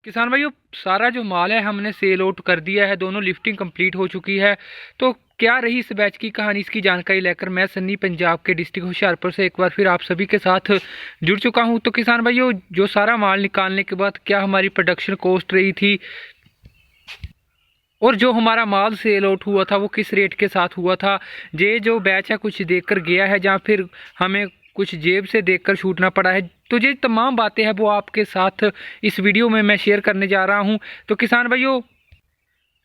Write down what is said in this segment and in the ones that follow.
किसान भाइयों, सारा जो माल है हमने सेल आउट कर दिया है। दोनों लिफ्टिंग कंप्लीट हो चुकी है। तो क्या रही इस बैच की कहानी, इसकी जानकारी लेकर मैं सन्नी पंजाब के डिस्ट्रिक्ट होशियारपुर से एक बार फिर आप सभी के साथ जुड़ चुका हूं। तो किसान भाइयों, जो सारा माल निकालने के बाद क्या हमारी प्रोडक्शन कॉस्ट रही थी और जो हमारा माल सेल आउट हुआ था वो किस रेट के साथ हुआ था, ये जो बैच है कुछ देखकर गया है या फिर हमें कुछ जेब से देखकर छूटना पड़ा है, तो ये तमाम बातें हैं वो आपके साथ इस वीडियो में मैं शेयर करने जा रहा हूं। तो किसान भाइयों,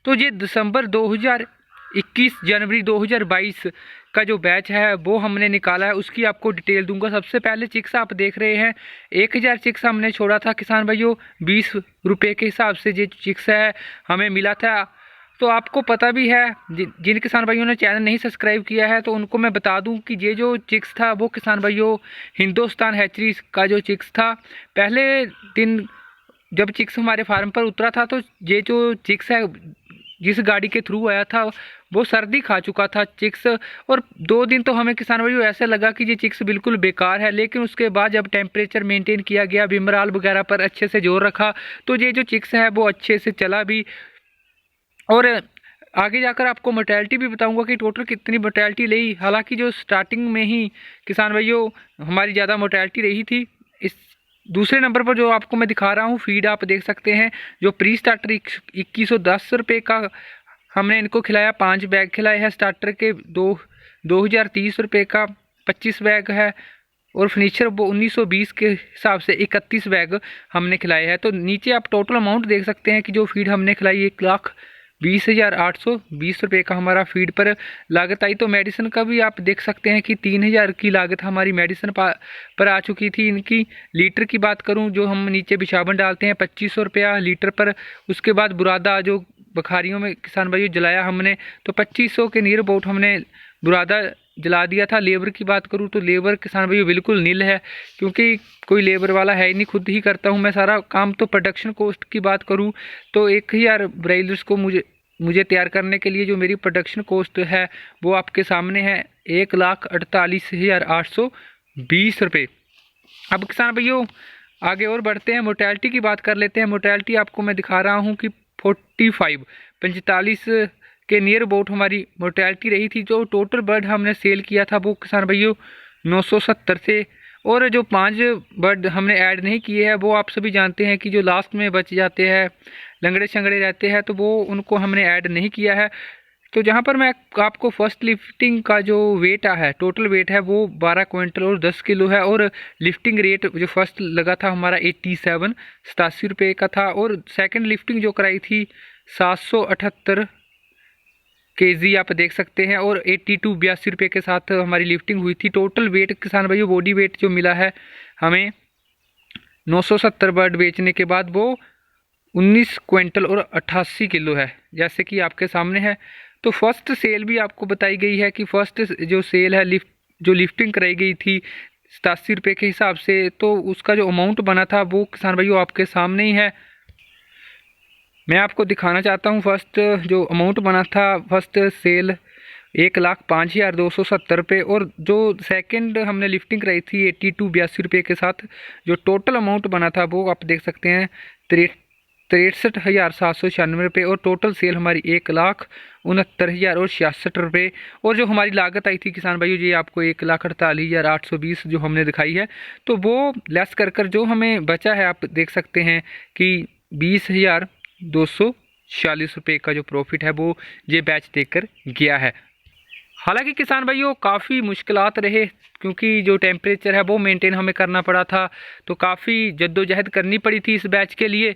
तो ये दिसंबर 2021 जनवरी 2022 का जो बैच है वो हमने निकाला है, उसकी आपको डिटेल दूंगा। सबसे पहले चिक्स आप देख रहे हैं, 1000 चिक्स हमने छोड़ा था किसान भाइयों। 20 रुपये के हिसाब से ये चिक्स है हमें मिला था। तो आपको पता भी है, जिन किसान भाइयों ने चैनल नहीं सब्सक्राइब किया है तो उनको मैं बता दूं कि ये जो चिक्स था वो किसान भाइयों हिंदुस्तान हैचरीज का जो चिक्स था। पहले दिन जब चिक्स हमारे फार्म पर उतरा था तो ये जो चिक्स है जिस गाड़ी के थ्रू आया था वो सर्दी खा चुका था चिक्स। और 2 दिन तो हमें किसान भाइयों ऐसे लगा कि ये चिक्स बिल्कुल बेकार है, लेकिन उसके बाद जब टेम्परेचर मेंटेन किया गया, बिमराल वगैरह पर अच्छे से जोर रखा, तो ये जो चिक्स है वो अच्छे से चला भी। और आगे जाकर आपको मोर्टेलिटी भी बताऊंगा कि टोटल कितनी मोर्टेलिटी रही। हालांकि जो स्टार्टिंग में ही किसान भाइयों हमारी ज़्यादा मोर्टेलिटी रही थी। इस दूसरे नंबर पर जो आपको मैं दिखा रहा हूँ फीड आप देख सकते हैं, जो प्री स्टार्टर 2110 रुपये का हमने इनको खिलाया। 5 बैग खिलाए हैं स्टार्टर के। 2030 रुपये का 25 बैग है। और फिनिशर वो 1920 के हिसाब से 31 बैग हमने खिलाए हैं। तो नीचे आप टोटल अमाउंट देख सकते हैं कि जो फीड हमने खिलाई 1,20,820 रुपये का हमारा फीड पर लागत आई। तो मेडिसिन का भी आप देख सकते हैं कि 3,000 की लागत हमारी मेडिसिन पर आ चुकी थी। इनकी लीटर की बात करूं, जो हम नीचे बिछावन डालते हैं 2500 रुपया लीटर पर। उसके बाद बुरादा जो बखारियों में किसान भाइयों जलाया हमने, तो 2500 के नियर अबाउट हमने बुरादा जला दिया था। लेबर की बात करूं तो लेबर किसान भाइयों बिल्कुल नील है, क्योंकि कोई लेबर वाला है ही नहीं, खुद ही करता हूं मैं सारा काम। तो प्रोडक्शन कॉस्ट की बात करूं तो 1000 ब्रायलर्स को मुझे तैयार करने के लिए जो मेरी प्रोडक्शन कॉस्ट है वो आपके सामने है 1,48,820 रुपये। अब किसान भाइयों आगे और बढ़ते हैं, मोर्टेलिटी की बात कर लेते हैं। मोर्टेलिटी आपको मैं दिखा रहा हूँ कि 45 के नियर अबाउट हमारी मोर्टेलिटी रही थी। जो टोटल बर्ड हमने सेल किया था वो किसान भाइयों 970 थे। और जो 5 बर्ड हमने ऐड नहीं किए हैं वो आप सभी जानते हैं कि जो लास्ट में बच जाते हैं, लंगड़े शंगड़े रहते हैं, तो वो उनको हमने ऐड नहीं किया है। तो जहाँ पर मैं आपको फर्स्ट लिफ्टिंग का जो वेट है, टोटल वेट है वो 12 क्विंटल और 10 किलो है। और लिफ्टिंग रेट जो फर्स्ट लगा था हमारा 87 रुपये का था। और सेकंड लिफ्टिंग जो कराई थी 778 केजी आप देख सकते हैं। और 82 रुपये के साथ हमारी लिफ्टिंग हुई थी। टोटल वेट किसान भाइयों बॉडी वेट जो मिला है हमें 970 बर्ड बेचने के बाद वो 19 क्विंटल और 88 किलो है, जैसे कि आपके सामने है। तो फर्स्ट सेल भी आपको बताई गई है कि फर्स्ट जो सेल है जो लिफ्टिंग कराई गई थी 87 रुपये के हिसाब से, तो उसका जो अमाउंट बना था वो किसान भाइयों आपके सामने ही है। मैं आपको दिखाना चाहता हूँ फर्स्ट जो अमाउंट बना था फर्स्ट सेल 1,05,270 रुपये। और जो सेकंड हमने लिफ्टिंग कराई थी 82 रुपये के साथ, जो टोटल अमाउंट बना था वो आप देख सकते हैं 63,796 रुपये। और टोटल सेल हमारी 1,69,066 रुपये। और जो हमारी लागत आई थी किसान भाइयों ये आपको 1,48,820 जो हमने दिखाई है, तो वो लेस कर जो हमें बचा है आप देख सकते हैं कि 20,240 रुपये का जो प्रॉफिट है वो ये बैच देकर गया है। हालांकि किसान भाइयों काफ़ी मुश्किलात रहे, क्योंकि जो टेम्परेचर है वो मेंटेन हमें करना पड़ा था। तो काफ़ी जद्दोजहद करनी पड़ी थी इस बैच के लिए।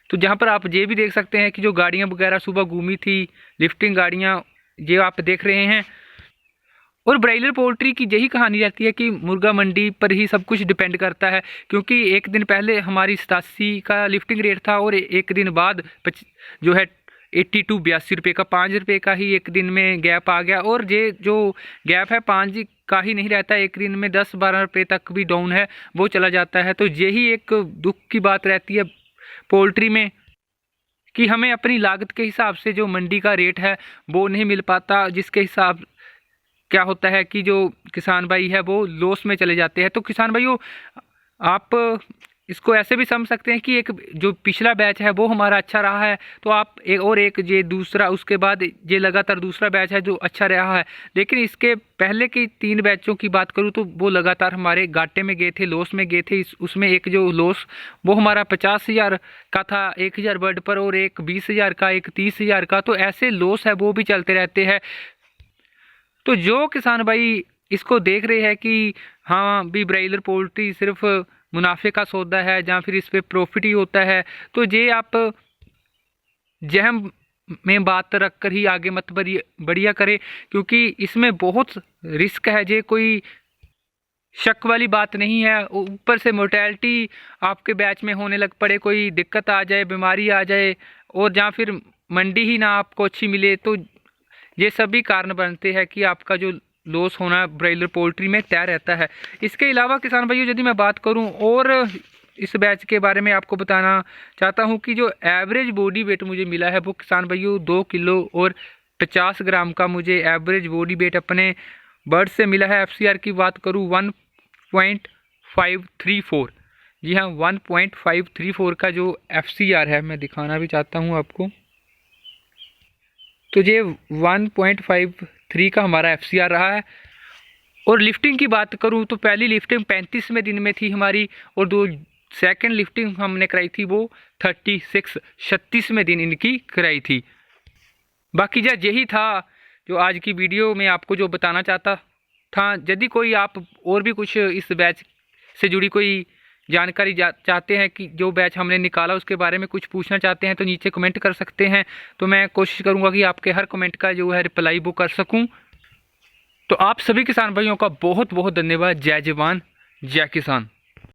तो जहाँ पर आप ये भी देख सकते हैं कि जो गाड़ियाँ वगैरह सुबह घूमी थी, लिफ्टिंग गाड़ियाँ ये आप देख रहे हैं। और ब्रायलर पोल्ट्री की यही कहानी रहती है कि मुर्गा मंडी पर ही सब कुछ डिपेंड करता है, क्योंकि एक दिन पहले हमारी 87 का लिफ्टिंग रेट था और एक दिन बाद जो है 82 रुपये का 5 रुपये का ही एक दिन में गैप आ गया। और ये जो गैप है 5 का ही नहीं रहता, एक दिन में 10-12 रुपये तक भी डाउन है वो चला जाता है। तो यही एक दुख की बात रहती है पोल्ट्री में कि हमें अपनी लागत के हिसाब से जो मंडी का रेट है वो नहीं मिल पाता, जिसके हिसाब क्या होता है कि जो किसान भाई है वो लॉस में चले जाते हैं। तो किसान भाइयों आप इसको ऐसे भी समझ सकते हैं कि एक जो पिछला बैच है वो हमारा अच्छा रहा है, तो आप एक ये दूसरा, उसके बाद ये लगातार दूसरा बैच है जो अच्छा रहा है। लेकिन इसके पहले की 3 बैचों की बात करूँ तो वो लगातार हमारे घाटे में गए थे, लॉस में गए थे। उसमें एक जो लॉस वो हमारा 50,000 का था 1,000 वर्ड पर, और एक 20,000 का, एक 30,000 का। तो ऐसे लॉस है वो भी चलते रहते हैं। तो जो किसान भाई इसको देख रहे हैं कि हाँ भी ब्रायलर पोल्ट्री सिर्फ मुनाफे का सौदा है, जहाँ फिर इस पर प्रॉफिट ही होता है, तो ये आप जहम में बात रख कर ही आगे मत बढ़िया करें, क्योंकि इसमें बहुत रिस्क है। ये कोई शक वाली बात नहीं है। ऊपर से मोर्टेलिटी आपके बैच में होने लग पड़े, कोई दिक्कत आ जाए, बीमारी आ जाए, और जहाँ फिर मंडी ही ना आपको अच्छी मिले, तो ये सभी कारण बनते हैं कि आपका जो लॉस होना ब्रायलर पोल्ट्री में तय रहता है। इसके अलावा किसान भाइयों यदि मैं बात करूं और इस बैच के बारे में आपको बताना चाहता हूं कि जो एवरेज बॉडी वेट मुझे मिला है वो किसान भाइयों 2 किलो और 50 ग्राम का मुझे एवरेज बॉडी वेट अपने बर्ड से मिला है। एफसीआर की बात करूं 1.534, जी हाँ 1.534 का जो एफसीआर है, मैं दिखाना भी चाहता हूँ आपको। तो ये 1.53 का हमारा एफसीआर रहा है। और लिफ्टिंग की बात करूं तो पहली लिफ्टिंग 35वें दिन में थी हमारी, और सेकंड लिफ्टिंग हमने कराई थी वो 36वें दिन इनकी कराई थी। बाकी यही था जो आज की वीडियो में आपको जो बताना चाहता था। यदि कोई आप और भी कुछ इस बैच से जुड़ी कोई जानकारी चाहते हैं कि जो बैच हमने निकाला उसके बारे में कुछ पूछना चाहते हैं, तो नीचे कमेंट कर सकते हैं। तो मैं कोशिश करूंगा कि आपके हर कमेंट का जो है रिप्लाई वो कर सकूं। तो आप सभी किसान भाइयों का बहुत बहुत धन्यवाद। जय जवान जय किसान।